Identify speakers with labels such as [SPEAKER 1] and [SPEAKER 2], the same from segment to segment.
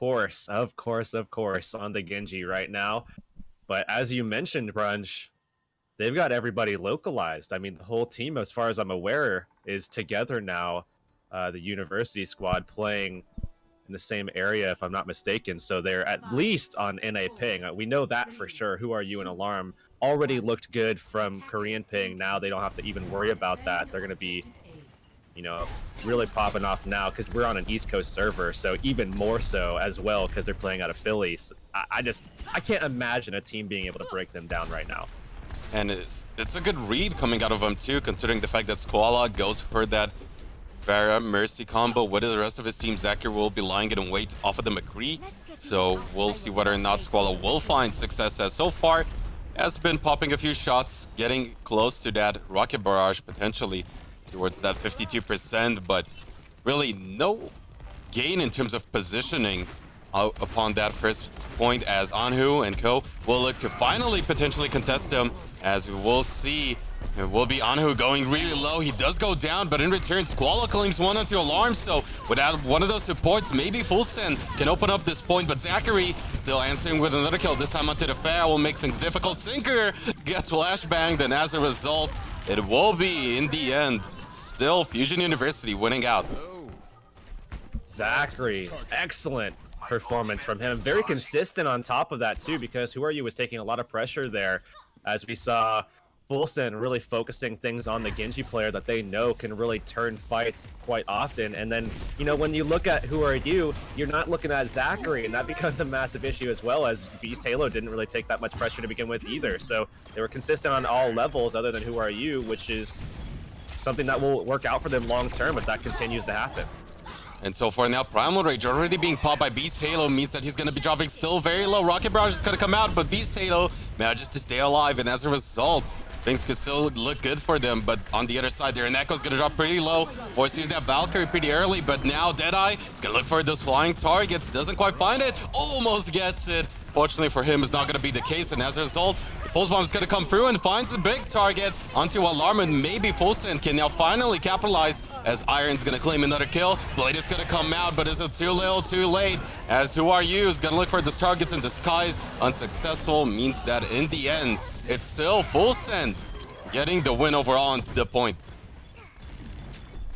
[SPEAKER 1] Of course, on the Genji right now. But as you mentioned, Brunch, they've got everybody localized. I mean, the whole team, as far as I'm aware, is together now. The university squad playing in the same area, if I'm not mistaken. So they're at least on NA ping. We know that for sure. Who Are You and Alarm already looked good from Korean ping. Now they don't have to even worry about that. They're going to be, really popping off now because we're on an East Coast server. So even more so as well because they're playing out of Philly. So I can't imagine a team being able to break them down right now.
[SPEAKER 2] And it's a good read coming out of them too, considering the fact that Squala goes for that Pharah Mercy combo with the rest of his team. Zachary will be lying in wait off of the McCree. So we'll see whether or not Squala will find success, as so far has been popping a few shots, getting close to that rocket barrage potentially towards that 52%, but really no gain in terms of positioning upon that first point, as Anhu and co will look to finally potentially contest him, as we will see. It will be Anhu going really low. He does go down, but in return, Squala claims one onto Alarm. So without one of those supports, maybe Full Send can open up this point. But Zachary still answering with another kill. This time onto the fair will make things difficult. Sinker gets flashbanged, and as a result, it will be, in the end, still Fusion University winning out.
[SPEAKER 1] Zachary, excellent performance from him. Very consistent on top of that, too, because Who Are You was taking a lot of pressure there, as we saw Fulson really focusing things on the Genji player that they know can really turn fights quite often. And then, when you look at Who Are You, you're not looking at Zachary, and that becomes a massive issue as well, as Beast Halo didn't really take that much pressure to begin with either. So they were consistent on all levels other than Who Are You, which is something that will work out for them long term if that continues to happen.
[SPEAKER 2] And so far now, Primal Rage already being popped by Beast Halo means that he's going to be dropping still very low. Rocket Barrage is going to come out, but Beast Halo manages to stay alive, and as a result, things could still look good for them. But on the other side, their Echo's going to drop pretty low. Forced to use that Valkyrie pretty early, but now Deadeye is going to look for those flying targets. Doesn't quite find it. Almost gets it. Fortunately for him, it's not going to be the case, and as a result, the Pulse Bomb is going to come through and finds the big target onto Alarm, and maybe Full Send can now finally capitalize, as Iron's going to claim another kill. Blade is going to come out, but is it too little, too late? As Who Are You is going to look for those targets in disguise. Unsuccessful means that in the end, it's still Full Send getting the win overall on the point.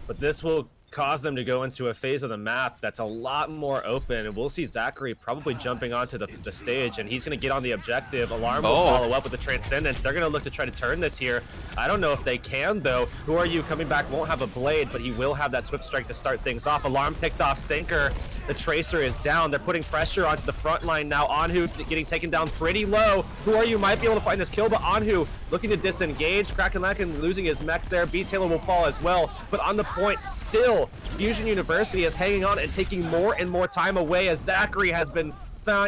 [SPEAKER 1] But this will cause them to go into a phase of the map that's a lot more open, and we'll see Zachary probably jumping onto the stage, and he's going to get on the objective. Alarm will follow up with the Transcendence. They're going to look to try to turn this here. I don't know if they can, though. Who Are You coming back won't have a blade, but he will have that Swift Strike to start things off. Alarm picked off Sinker. The Tracer is down. They're putting pressure onto the front line now. Anhu getting taken down pretty low. Who Are You might be able to find this kill, but Anhu looking to disengage. Kraken losing his mech there. Beast Taylor will fall as well, but on the point still, Fusion University is hanging on and taking more and more time away, as Zachary has been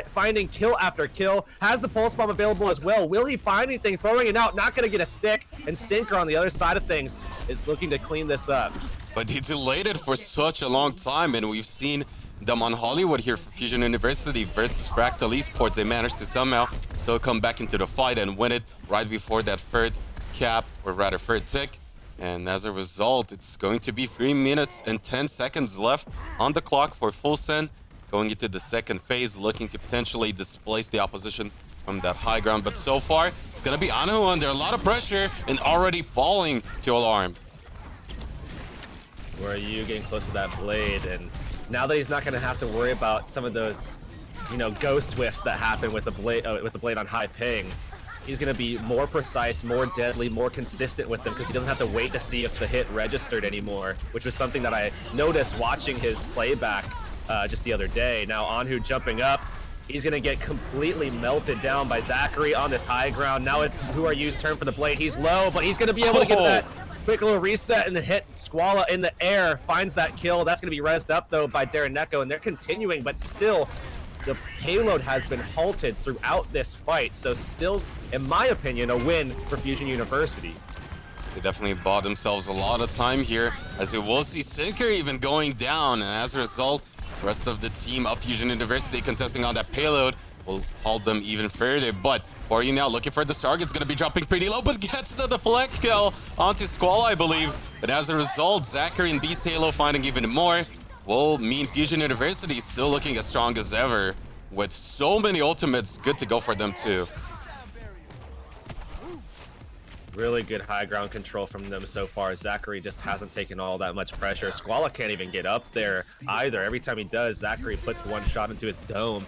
[SPEAKER 1] finding kill after kill, has the Pulse Bomb available as well. Will he find anything? Throwing it out, not going to get a stick, and Sinker on the other side of things is looking to clean this up.
[SPEAKER 2] But he delayed it for such a long time, and we've seen them on Hollywood here for Fusion University versus Fractal Esports. They managed to somehow still come back into the fight and win it right before that third cap, or rather third tick. And as a result, it's going to be 3 minutes and 10 seconds left on the clock for Full Send, going into the second phase, looking to potentially displace the opposition from that high ground. But so far, it's going to be Anhu under a lot of pressure and already falling to Alarm.
[SPEAKER 1] Where are you getting close to that blade? And now that he's not going to have to worry about some of those, ghost whiffs that happen with the blade on high ping, he's going to be more precise, more deadly, more consistent with them, because he doesn't have to wait to see if the hit registered anymore, which was something that I noticed watching his playback just the other day. Now Anhu jumping up. He's going to get completely melted down by Zachary on this high ground. Now it's Who Are You's turn for the blade. He's low, but he's going to be able to get that quick little reset and the hit. Squala in the air finds that kill. That's going to be rezzed up, though, by Darren, and they're continuing, but still, the payload has been halted throughout this fight. So still, in my opinion, a win for Fusion University.
[SPEAKER 2] They definitely bought themselves a lot of time here, as we will see Sinker even going down, and as a result, the rest of the team of Fusion University contesting on that payload will halt them even further. But for you now, looking for the target's going to be dropping pretty low, but gets the deflect kill onto Squall, I believe. But as a result, Zachary and Beast Halo finding even more. will mean Fusion University still looking as strong as ever, with so many ultimates good to go for them too.
[SPEAKER 1] Really good high ground control from them so far. Zachary just hasn't taken all that much pressure. Squala can't even get up there either. Every time he does, Zachary puts one shot into his dome,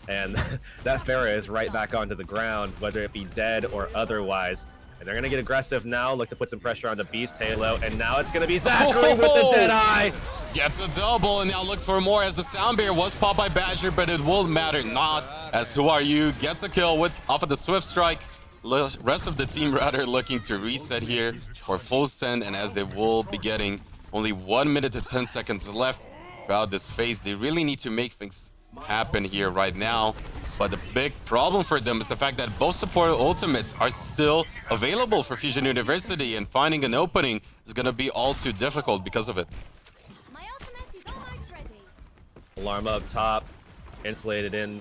[SPEAKER 1] and that Pharah is right back onto the ground, whether it be dead or otherwise. And they're going to get aggressive now, look to put some pressure on the Beast Halo, and now it's going to be Zachary with the Deadeye.
[SPEAKER 2] Gets a double and now looks for more as the Sound Barrier was popped by Badger, but it will matter not, as Who Are You gets a kill with off of the Swift Strike. Rest of the team rather looking to reset here for full send, and as they will be getting only 1 minute to 10 seconds left throughout this phase, they really need to make things happen here right now. But the big problem for them is the fact that both support ultimates are still available for Fusion University, and finding an opening is going to be all too difficult because of it.
[SPEAKER 3] My ultimate is almost ready.
[SPEAKER 1] Alarm up top, insulated in,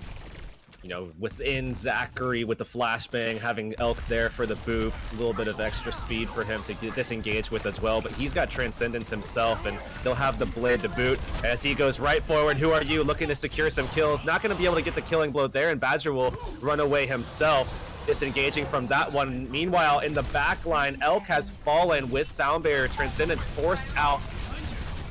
[SPEAKER 1] you know, within Zachary with the flashbang, having Elk there for the boop, a little bit of extra speed for him to get disengaged with as well, but he's got Transcendence himself, and they'll have the blade to boot as he goes right forward. Who Are You looking to secure some kills? Not going to be able to get the killing blow there, and Badger will run away himself, disengaging from that one. Meanwhile, in the back line, Elk has fallen with Sound Barrier. Transcendence forced out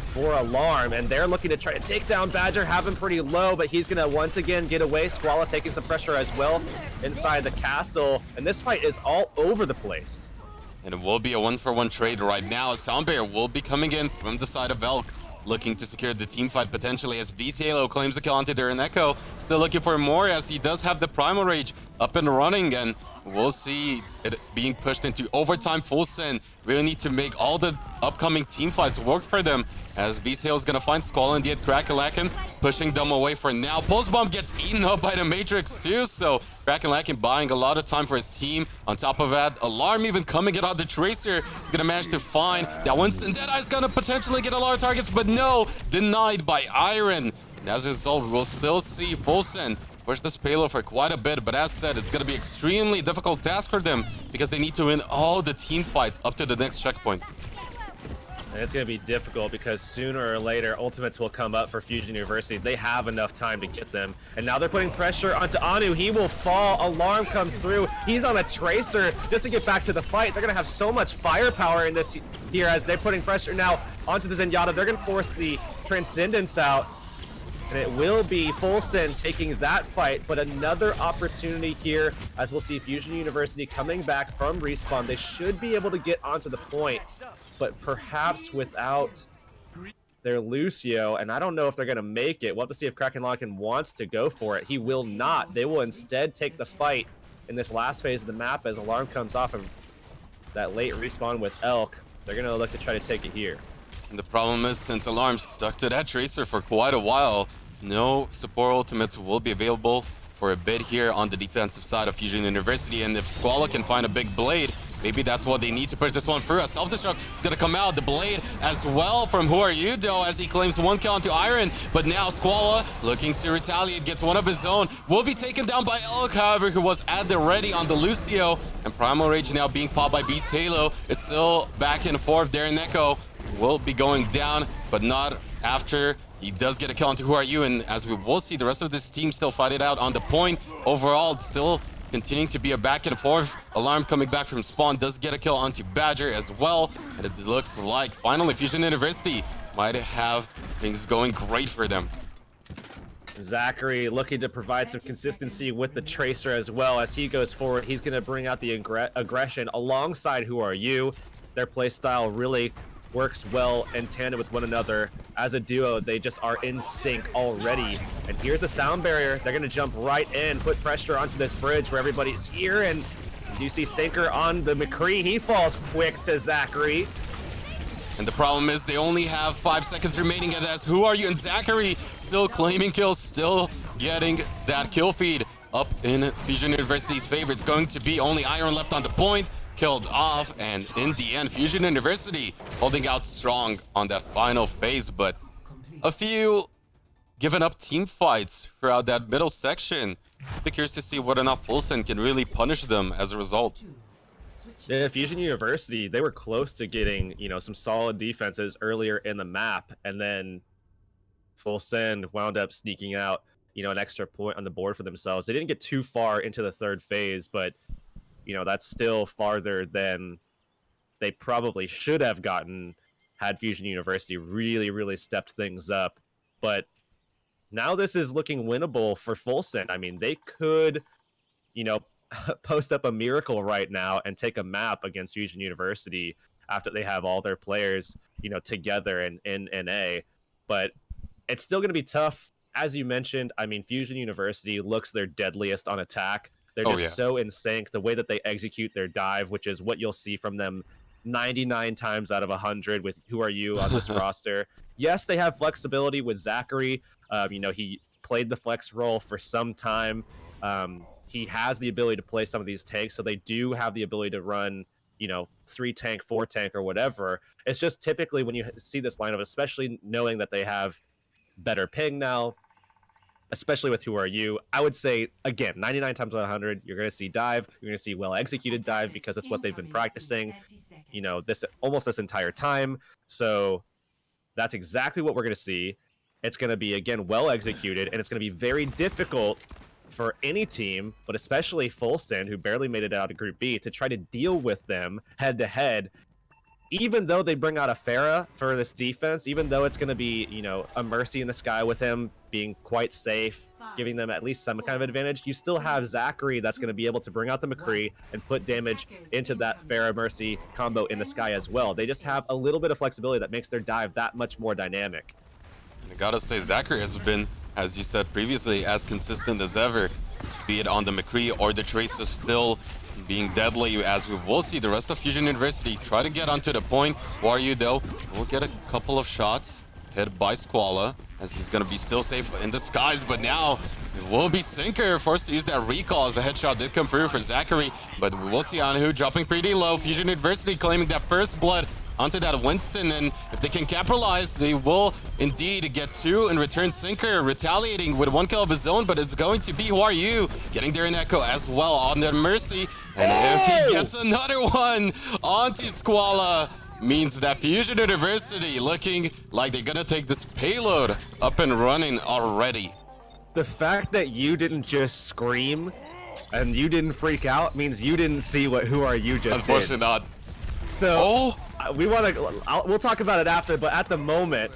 [SPEAKER 1] for Alarm, and they're looking to try to take down Badger, have him pretty low, but he's gonna once again get away. Squala taking some pressure as well inside the castle, and this fight is all over the place.
[SPEAKER 2] And it will be a 1-for-1 trade right now. Sound Barrier will be coming in from the side of Elk, looking to secure the team fight potentially, as Beast Halo claims the kill onto Darren Echo. Still looking for more, as he does have the Primal Rage up and running, and we'll see it being pushed into overtime full send. Really need to make all the upcoming team fights work for them, as Beast Halo is going to find Skull and yet Kraken pushing them away for now. Pulse Bomb gets eaten up by the Matrix too, so Kraken buying a lot of time for his team. On top of that, Alarm even coming in on the Tracer. He's going to manage to find that one, and Deadeye's going to potentially get a lot of targets, but no, denied by Iron. And as a result, we'll still see full send push this payload for quite a bit, but as said, it's going to be extremely difficult task for them because they need to win all the team fights up to the next checkpoint.
[SPEAKER 1] And it's going to be difficult because sooner or later, ultimates will come up for Fusion University. They have enough time to get them. And now they're putting pressure onto Anu. He will fall. Alarm comes through. He's on a Tracer just to get back to the fight. They're going to have so much firepower in this here as they're putting pressure now onto the Zenyatta. They're going to force the Transcendence out. And it will be Full Send taking that fight, but another opportunity here as we'll see Fusion University coming back from respawn. They should be able to get onto the point, but perhaps without their Lucio, and I don't know if they're going to make it. We'll have to see if Krakenlocken wants to go for it. He will not. They will instead take the fight in this last phase of the map as Alarm comes off of that late respawn with Elk. They're going to look to try to take it here.
[SPEAKER 2] And the problem is, since Alarm's stuck to that Tracer for quite a while, no support ultimates will be available for a bit here on the defensive side of Fusion University. And if Squala can find a big blade, maybe that's what they need to push this one through. A self-destruct is going to come out. The blade as well from Who Are You, though, as he claims one kill onto Iron. But now Squala looking to retaliate, gets one of his own. Will be taken down by Elk, however, who was at the ready on the Lucio. And Primal Rage now being popped by Beast Halo. It's still back and forth. Darren Echo will be going down, but not after he does get a kill onto Who Are You. And as we will see, the rest of this team still fight it out on the point. Overall, it's still continuing to be a back and forth. Alarm coming back from spawn does get a kill onto Badger as well. And it looks like finally Fusion University might have things going great for them.
[SPEAKER 1] Zachary looking to provide some consistency with the Tracer as well. As he goes forward, he's going to bring out the aggression alongside Who Are You. Their play style really works well in tandem with one another. As a duo, they just are in sync already. And here's the Sound Barrier. They're going to jump right in, put pressure onto this bridge where everybody's here. And you see Sinker on the McCree. He falls quick to Zachary.
[SPEAKER 2] And the problem is they only have 5 seconds remaining, and as Who Are You and Zachary still claiming kills, still getting that kill feed up in Fusion University's favor. It's going to be only Iron left on the point, killed off, and in the end, Fusion University holding out strong on that final phase, but a few given up team fights throughout that middle section. Be curious to see whether or not Fulson can really punish them as a result.
[SPEAKER 1] Yeah, Fusion University, they were close to getting, some solid defenses earlier in the map, and then Full Send wound up sneaking out, an extra point on the board for themselves. They didn't get too far into the third phase, but that's still farther than they probably should have gotten had Fusion University really, really stepped things up. But now this is looking winnable for Full Send. I mean, they could, post up a miracle right now and take a map against Fusion University after they have all their players, together in NA. But it's still going to be tough. As you mentioned, I mean, Fusion University looks their deadliest on attack. They're just so in sync. The way that they execute their dive, which is what you'll see from them 99 times out of 100 with Who Are You on this roster. Yes, they have flexibility with Zachary. He played the flex role for some time. He has the ability to play some of these tanks, so they do have the ability to run, 3 tank, 4 tank, or whatever. It's just typically when you see this lineup, especially knowing that they have better ping now, especially with Who Are You, I would say, again, 99 times out of 100, you're going to see dive. You're going to see well-executed dive because it's what they've been practicing, this entire time. So that's exactly what we're going to see. It's going to be, again, well-executed, and it's going to be very difficult for any team, but especially Full Send, who barely made it out of Group B, to try to deal with them head-to-head. Even though they bring out a Pharah for this defense, even though it's going to be, a Mercy in the sky with him being quite safe, giving them at least some kind of advantage, you still have Zachary that's going to be able to bring out the McCree and put damage into that Pharah Mercy combo in the sky as well. They just have a little bit of flexibility that makes their dive that much more dynamic.
[SPEAKER 2] And I gotta say, Zachary has been, as you said previously, as consistent as ever, be it on the McCree or the Tracer, still being deadly, as we will see the rest of Fusion University try to get onto the point. Who Are You, though, will get a couple of shots hit by Squala, as he's going to be still safe in the skies, but now it will be Sinker forced to use that recall, as the headshot did come through for Zachary, but we will see Anhu dropping pretty low. Fusion University claiming that first blood onto that Winston, and if they can capitalize, they will indeed get 2. In return, Sinker retaliating with 1 kill of his own, but it's going to be Who Are You getting there in Echo as well on the Mercy, and if he gets another one onto Squala, means that Fusion University looking like they're gonna take this payload up and running already.
[SPEAKER 1] The fact that you didn't just scream and you didn't freak out means you didn't see what Who Are You just
[SPEAKER 2] Unfortunately
[SPEAKER 1] did.
[SPEAKER 2] not.
[SPEAKER 1] So we'll talk about it after, but at the moment,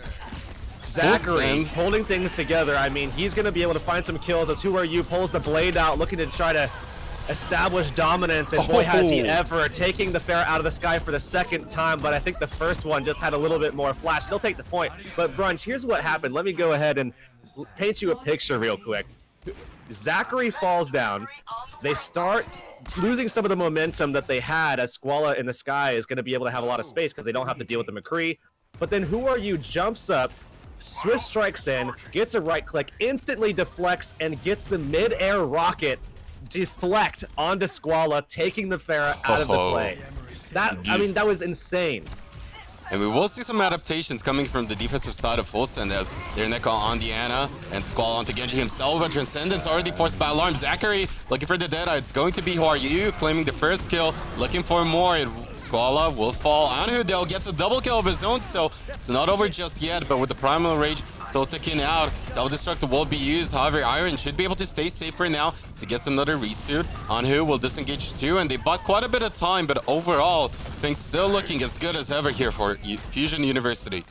[SPEAKER 1] Zachary holding things together. I mean, he's going to be able to find some kills as Who Are You pulls the blade out, looking to try to establish dominance, and boy has he ever, taking the Pharah out of the sky for the second time, but I think the first one just had a little bit more flash. They'll take the point. But Brunch, here's what happened. Let me go ahead and paint you a picture real quick. Zachary falls down. They start losing some of the momentum that they had, as Squala in the sky is going to be able to have a lot of space because they don't have to deal with the McCree. But then Who Are You jumps up, Swift strikes in, gets a right click, instantly deflects, and gets the mid-air rocket deflect onto Squala, taking the Pharah out of the play. That was insane.
[SPEAKER 2] And we will see some adaptations coming from the defensive side of Full Send, as their Neko on Diana and Squall onto Genji himself. A Transcendence already forced by Alarm. Zachary looking for the Deadeye. It's going to be Who Are You claiming the first kill, looking for more. Squala will fall. Anhu, though, gets a double kill of his own, so it's not over just yet, but with the Primal Rage still ticking out, Self-Destruct will be used. However, Iron should be able to stay safe for now, so he gets another resuit. Anhu will disengage too, and they bought quite a bit of time, but overall, things still looking as good as ever here for Fusion University.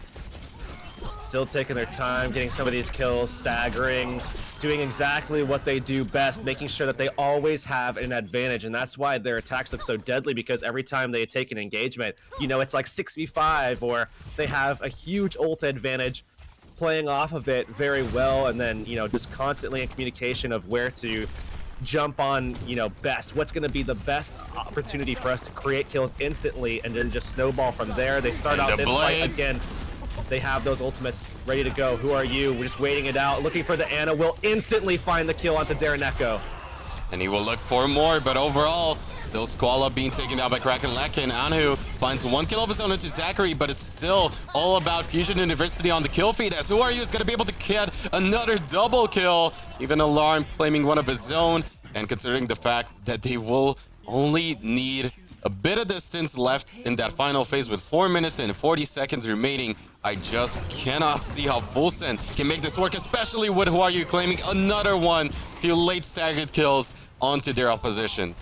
[SPEAKER 1] Still taking their time, getting some of these kills, staggering, doing exactly what they do best, making sure that they always have an advantage, and that's why their attacks look so deadly, because every time they take an engagement, it's like 6v5, or they have a huge ult advantage, playing off of it very well, and then, just constantly in communication of where to jump on, best. What's going to be the best opportunity for us to create kills instantly, and then just snowball from there. They start out this fight again. They have those ultimates ready to go. Who Are You? We're just waiting it out, looking for the Ana. Will instantly find the kill onto Darren Echo.
[SPEAKER 2] And he will look for more, but overall, still Squala being taken out by Kraken Lekin. Anhu finds 1 kill of his own into Zachary, but it's still all about Fusion University on the kill feed, as Who Are You is going to be able to get another double kill. Even Alarm claiming one of his own, and considering the fact that they will only need A bit of distance left in that final phase with 4 minutes and 40 seconds remaining. I just cannot see how Fulsen can make this work, especially with Who Are You claiming another one. Few late staggered kills onto their opposition.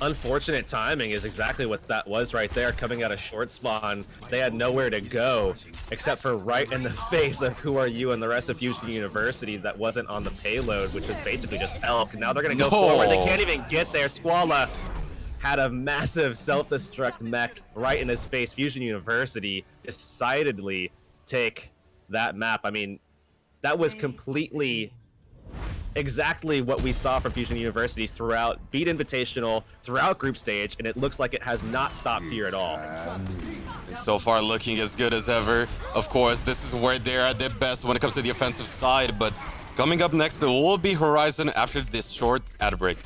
[SPEAKER 1] Unfortunate timing is exactly what that was right there, coming out of short spawn. They had nowhere to go except for right in the face of Who Are You and the rest of Fusion University that wasn't on the payload, which was basically just elk. Now they're going to go forward. They can't even get there. Squala had a massive self-destruct mech right in his face. Fusion University decidedly take that map. I mean, that was completely exactly what we saw from Fusion University throughout Beat Invitational, throughout group stage, and it looks like it has not stopped here at all.
[SPEAKER 2] And so far looking as good as ever. Of course, this is where they're at their best when it comes to the offensive side, but coming up next, it will be Horizon after this short ad break.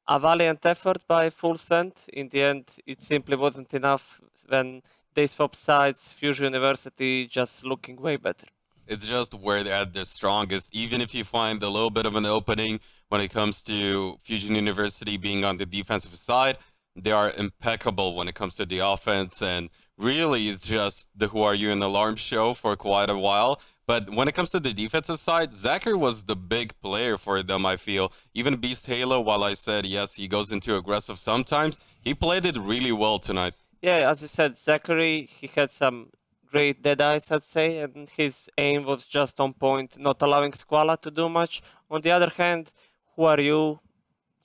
[SPEAKER 4] A valiant effort by Full Send. In the end, it simply wasn't enough when they swapped sides. Fusion University just looking way better.
[SPEAKER 2] It's just where they're at their strongest. Even if you find a little bit of an opening when it comes to Fusion University being on the defensive side, they are impeccable when it comes to the offense. And really, it's just the Who Are You and Alarm show for quite a while. But when it comes to the defensive side, Zachary was the big player for them, I feel. Even Beast Halo, while I said, yes, he goes into aggressive sometimes, he played it really well tonight.
[SPEAKER 4] Yeah, as you said, Zachary, he had some great dead eyes, I'd say, and his aim was just on point, not allowing Squala to do much. On the other hand, Who Are You?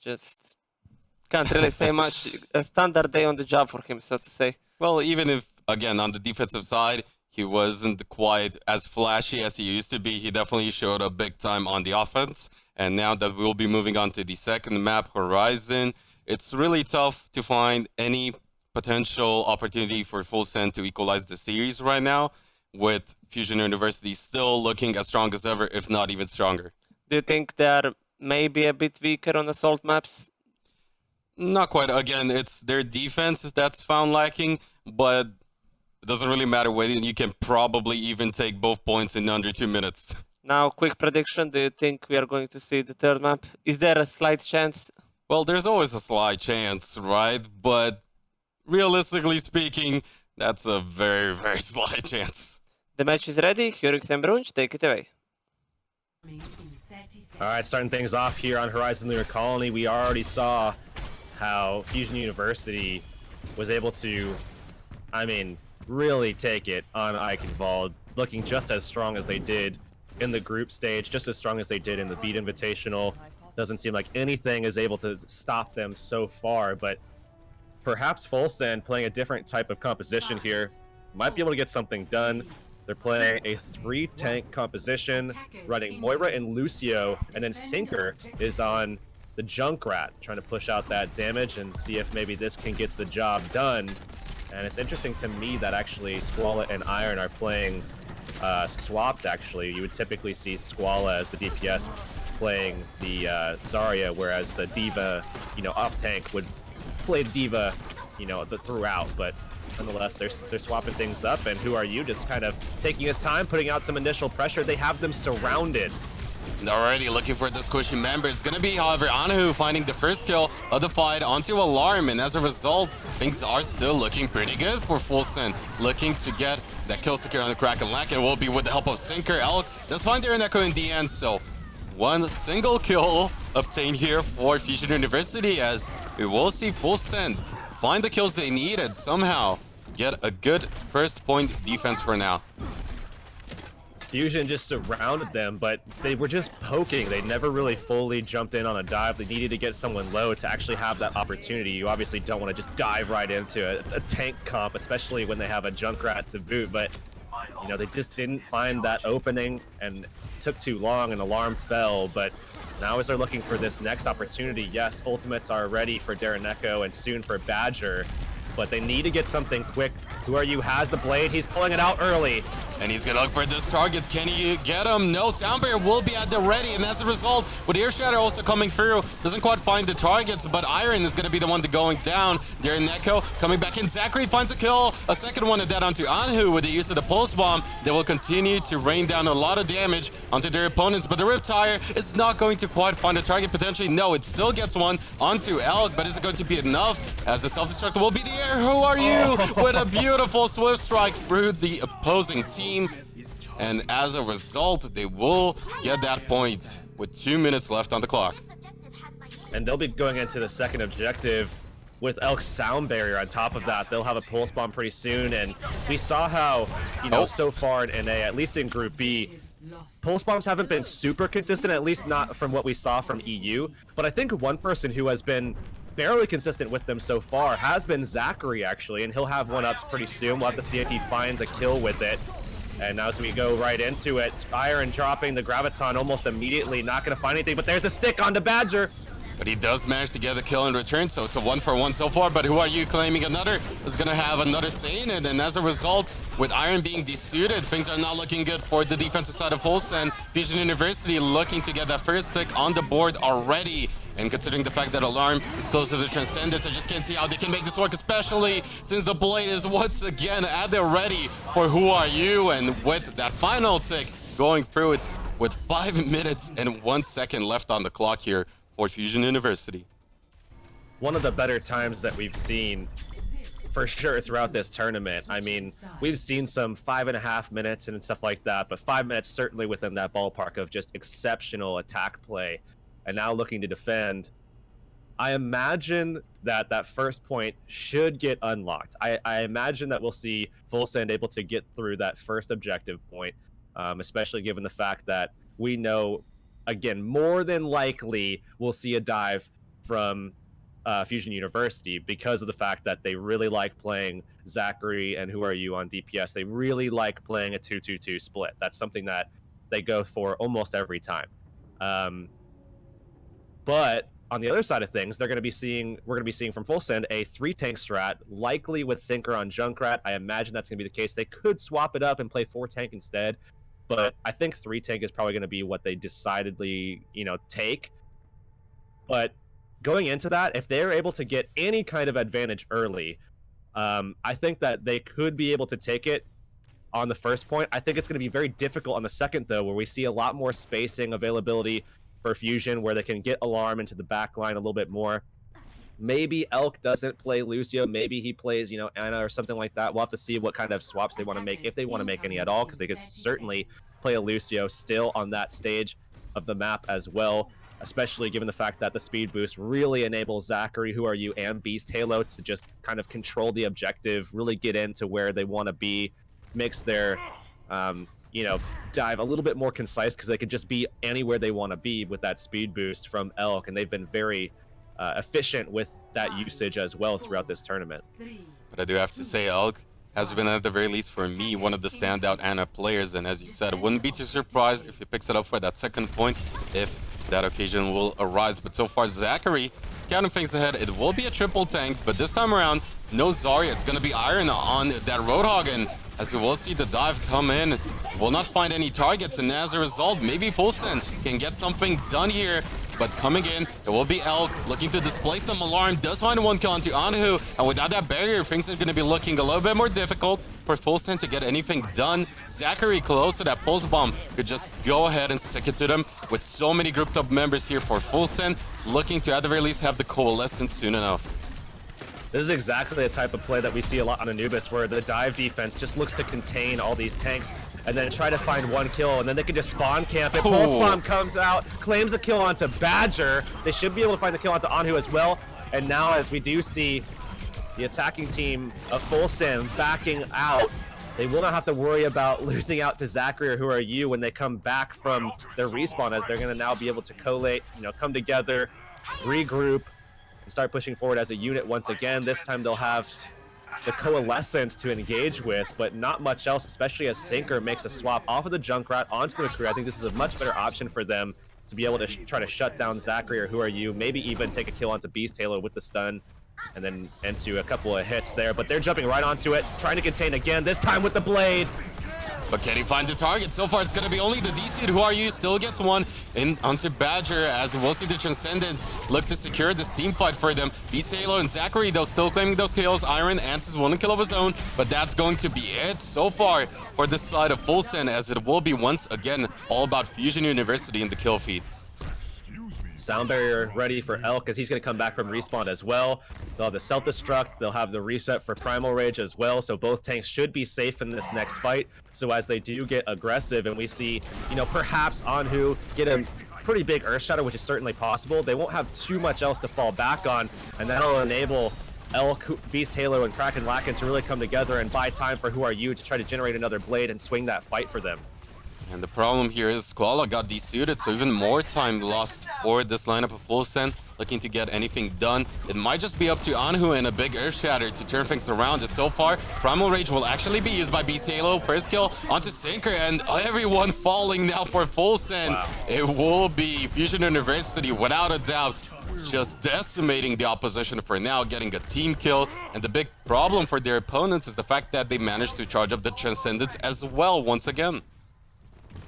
[SPEAKER 4] Just can't really say much. A standard day on the job for him, so to say.
[SPEAKER 2] Well, even if, again, on the defensive side, he wasn't quite as flashy as he used to be, he definitely showed up big time on the offense. And now that we'll be moving on to the second map, Horizon, it's really tough to find any potential opportunity for Full Send to equalize the series right now, with Fusion University still looking as strong as ever, if not even stronger.
[SPEAKER 4] Do you think they are maybe a bit weaker on assault maps.
[SPEAKER 2] Not quite. Again, it's their defense that's found lacking, but it doesn't really matter when you can probably even take both points in under 2 minutes.
[SPEAKER 4] Now, quick prediction. Do you think we are going to see the third map? Is there a slight chance?
[SPEAKER 2] Well, there's always a slight chance, right? But realistically speaking, that's a very, very slight chance.
[SPEAKER 4] The match is ready. Hurix and Brunch, take it away.
[SPEAKER 1] All right, starting things off here on Horizon Lunar Colony, we already saw how Fusion University was able to, I mean, really take it on Eichenwald, looking just as strong as they did in the group stage, just as strong as they did in the Beat Invitational. Doesn't seem like anything is able to stop them so far, but perhaps Fulsend playing a different type of composition here might be able to get something done. They're playing a 3-tank composition, running Moira and Lucio, and then Sinker is on the Junkrat, trying to push out that damage and see if maybe this can get the job done. And it's interesting to me that actually Squala and Iron are playing swapped, actually. You would typically see Squala as the DPS playing the Zarya, whereas the D.Va, off-tank would play D.Va, throughout, but nonetheless, they're swapping things up, and Who Are You just kind of taking his time, putting out some initial pressure. They have them surrounded.
[SPEAKER 2] Already looking for the squishy member. It's going to be, however, Anahu finding the first kill of the fight onto Alarm, and as a result, things are still looking pretty good for Fulsend. Looking to get that kill secure on the Kraken Lack, and will be with the help of Sinker. Elk does find their Echo in the end, so one single kill obtained here for Fusion University, as we will see Fulsend find the kills they need and somehow get a good first point defense for now.
[SPEAKER 1] Fusion just surrounded them, but they were just poking. They never really fully jumped in on a dive. They needed to get someone low to actually have that opportunity. You obviously don't want to just dive right into a tank comp, especially when they have a Junkrat to boot, but they just didn't find that opening, and it took too long, and Alarm fell. But now as they're looking for this next opportunity, yes, ultimates are ready for Darren Echo and soon for Badger, but they need to get something quick. Who Are You has the blade. He's pulling it out early.
[SPEAKER 2] And he's gonna look for those targets. Can he get him? No, Sound Barrier will be at the ready, and as a result, with Ear Shatter also coming through, doesn't quite find the targets, but Iron is gonna be the one going down. Darren Echo coming back in. Zachary finds a kill, a second one of that onto Anhu with the use of the Pulse Bomb. They will continue to rain down a lot of damage onto their opponents, but the Riptire is not going to quite find a target potentially. No, it still gets one onto Elk, but is it going to be enough? As the self-destruct will be the air. Who Are You? With a beautiful Swift Strike through the opposing team. And as a result, they will get that point with 2 minutes left on the clock.
[SPEAKER 1] And they'll be going into the second objective with Elk's Sound Barrier on top of that. They'll have a Pulse Bomb pretty soon, and we saw how, so far in NA, at least in Group B, Pulse Bombs haven't been super consistent, at least not from what we saw from EU. But I think one person who has been fairly consistent with them so far has been Zachary, actually, and he'll have one-ups pretty soon. We'll have to see if he finds a kill with it. And now as we go right into it, Iron dropping the Graviton almost immediately, not going to find anything, but there's the stick onto Badger.
[SPEAKER 2] But he does manage to get a kill in return, so it's a 1-for-1 so far. But Who Are You claiming another is going to have another say in it. And as a result, with Iron being desuited, things are not looking good for the defensive side of Fulsend. Fusion University looking to get that first stick on the board already. And considering the fact that Alarm is close to the Transcendence, I just can't see how they can make this work, especially since the Blade is once again at the ready for Who Are You. And with that final tick going through, it's with 5 minutes and 1 second left on the clock here for Fusion University.
[SPEAKER 1] One of the better times that we've seen for sure throughout this tournament. I mean, we've seen some 5.5 minutes and stuff like that, but 5 minutes certainly within that ballpark of just exceptional attack play. And now looking to defend. I imagine that that first point should get unlocked. I imagine that we'll see Fulsend able to get through that first objective point, especially given the fact that we know, again, more than likely we'll see a dive from Fusion University because of the fact that they really like playing Zachary and Who Are You on DPS. They really like playing a 2-2-2 split. That's something that they go for almost every time. But on the other side of things, we're going to be seeing from Fulsend a 3-tank strat, likely with Sinker on Junkrat. I imagine that's going to be the case. They could swap it up and play 4-tank instead, but I think 3-tank is probably going to be what they decidedly, take. But going into that, if they're able to get any kind of advantage early, I think that they could be able to take it on the first point. I think it's going to be very difficult on the second, though, where we see a lot more spacing availability for Fusion, where they can get Alarm into the back line a little bit more. Maybe Elk doesn't play Lucio. Maybe he plays, Ana or something like that. We'll have to see what kind of swaps they want to make, if they want to make any at all, because they could certainly play a Lucio still on that stage of the map as well, especially given the fact that the speed boost really enables Zachary, Who Are You, and Beast Halo to just kind of control the objective, really get into where they want to be, makes their, dive a little bit more concise, because they could just be anywhere they want to be with that speed boost from Elk, and they've been very efficient with that usage as well throughout this tournament.
[SPEAKER 2] But I do have to say, Elk has been, at the very least for me, one of the standout Ana players, and as you said, wouldn't be too surprised if he picks it up for that second point if that occasion will arise. But so far, Zachary scouting things ahead. It will be a triple tank, but this time around, no Zarya. It's going to be Iron on that Roadhog, and as we will see the dive come in, will not find any targets, and as a result, maybe Fulsen can get something done here. But coming in, it will be Elk looking to displace them. Alarm does find one kill onto Anhu, and without that barrier, things are going to be looking a little bit more difficult for Fulsen to get anything done. Zachary close to that pulse bomb could just go ahead and stick it to them. With so many grouped up members here for Fulsen, looking to at the very least have the coalescence soon enough.
[SPEAKER 1] This is exactly the type of play that we see a lot on Anubis, where the dive defense just looks to contain all these tanks and then try to find one kill, and then they can just spawn camp it. Pulse bomb comes out, claims a kill onto Badger. They should be able to find the kill onto Anhu as well. And now, as we do see the attacking team of Fulsen backing out, they will not have to worry about losing out to Zachary or Who Are You when they come back from their respawn, as they're going to now be able to collate, come together, regroup, and start pushing forward as a unit once again. This time they'll have the coalescence to engage with, but not much else, especially as Sinker makes a swap off of the Junkrat onto the McCree. I think this is a much better option for them to be able to try to shut down Zachary or Who Are You, maybe even take a kill onto Beast Halo with the stun, and then into a couple of hits there. But they're jumping right onto it, trying to contain again, this time with the blade.
[SPEAKER 2] But can he find the target? So far, it's going to be only the DC. Who Are You still gets one in onto Badger, as we'll see the Transcendents look to secure this team fight for them. Beast Halo and Zachary, though, still claiming those kills. Iron answers one kill of his own, but that's going to be it so far for this side of Fulsen, as it will be once again all about Fusion University in the kill feed.
[SPEAKER 1] Sound barrier ready for Elk, as he's going to come back from respawn as well. They'll have the self-destruct, they'll have the reset for Primal Rage as well, so both tanks should be safe in this next fight. So as they do get aggressive and we see, perhaps Anhu get a pretty big Earth Shatter, which is certainly possible, they won't have too much else to fall back on, and that'll enable Elk, Beast Halo, and Kraken Lacken to really come together and buy time for Who Are You to try to generate another blade and swing that fight for them.
[SPEAKER 2] And the problem here is Koala got desuited, so even more time lost for this lineup of Fulsen, looking to get anything done. It might just be up to Anhu and a big Earth Shatter to turn things around. As so far, Primal Rage will actually be used by Beast Halo. First kill onto Sinker, and everyone falling now for Fulsen. Wow. It will be Fusion University, without a doubt, just decimating the opposition for now, getting a team kill. And the big problem for their opponents is the fact that they managed to charge up the Transcendents as well once again.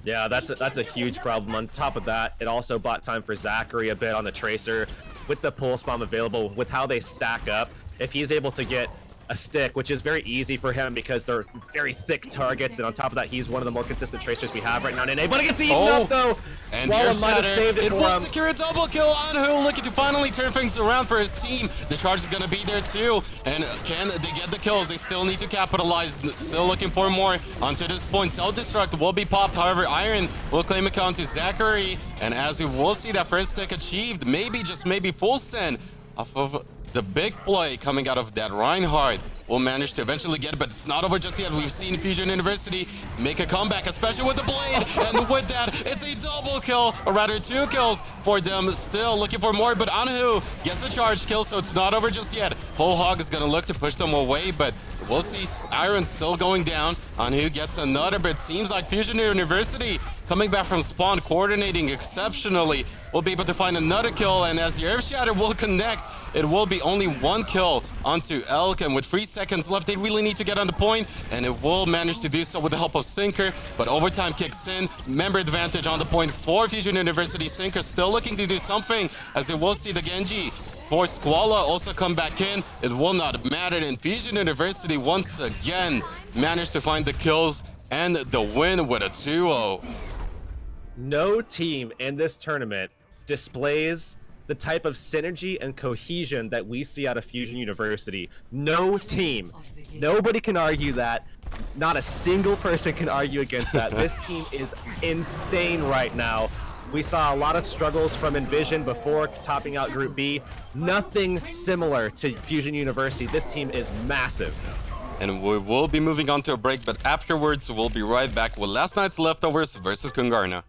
[SPEAKER 1] Yeah, that's a huge problem. On top of that, it also bought time for Zachary a bit on the Tracer. With the Pulse Bomb available, with how they stack up, if he's able to get a stick, which is very easy for him because they're very thick targets, and on top of that, he's one of the more consistent Tracers we have right now. Nene, but it gets eaten up though!
[SPEAKER 2] And
[SPEAKER 1] Swallow might have saved it for
[SPEAKER 2] will
[SPEAKER 1] him.
[SPEAKER 2] secure a double kill. Anhu looking to finally turn things around for his team. The charge is going to be there too. And can they get the kills? They still need to capitalize. Still looking for more onto this point. Self-destruct will be popped. However, Iron will claim a count to Zachary. And as we will see that first stick achieved, maybe, just maybe, Fulsen off of the big play coming out of that Reinhardt will manage to eventually get it, but it's not over just yet. We've seen Fusion University make a comeback, especially with the blade, and with that, it's a double kill, or rather 2 kills for them. Still looking for more, but Anhu gets a charge kill, so it's not over just yet. Whole Hog is going to look to push them away, but we'll see Iron still going down. Anhu gets another, but it seems like Fusion University coming back from spawn, coordinating exceptionally, will be able to find another kill, and as the Earth Shatter will connect, it will be only 1 kill onto Elk, and with 3 seconds seconds left. They really need to get on the point, and it will manage to do so with the help of Sinker. But overtime kicks in. Member advantage on the point for Fusion University. Sinker still looking to do something, as they will see the Genji for Squala also come back in. It will not matter, and Fusion University once again managed to find the kills and the win with a 2-0.
[SPEAKER 1] No team in this tournament displays the type of synergy and cohesion that we see out of Fusion University. No team. Nobody can argue that. Not a single person can argue against that. This team is insane right now. We saw a lot of struggles from Envision before topping out Group B. Nothing similar to Fusion University. This team is massive.
[SPEAKER 2] And we will be moving on to a break, but afterwards we'll be right back with last night's leftovers versus Kungarna.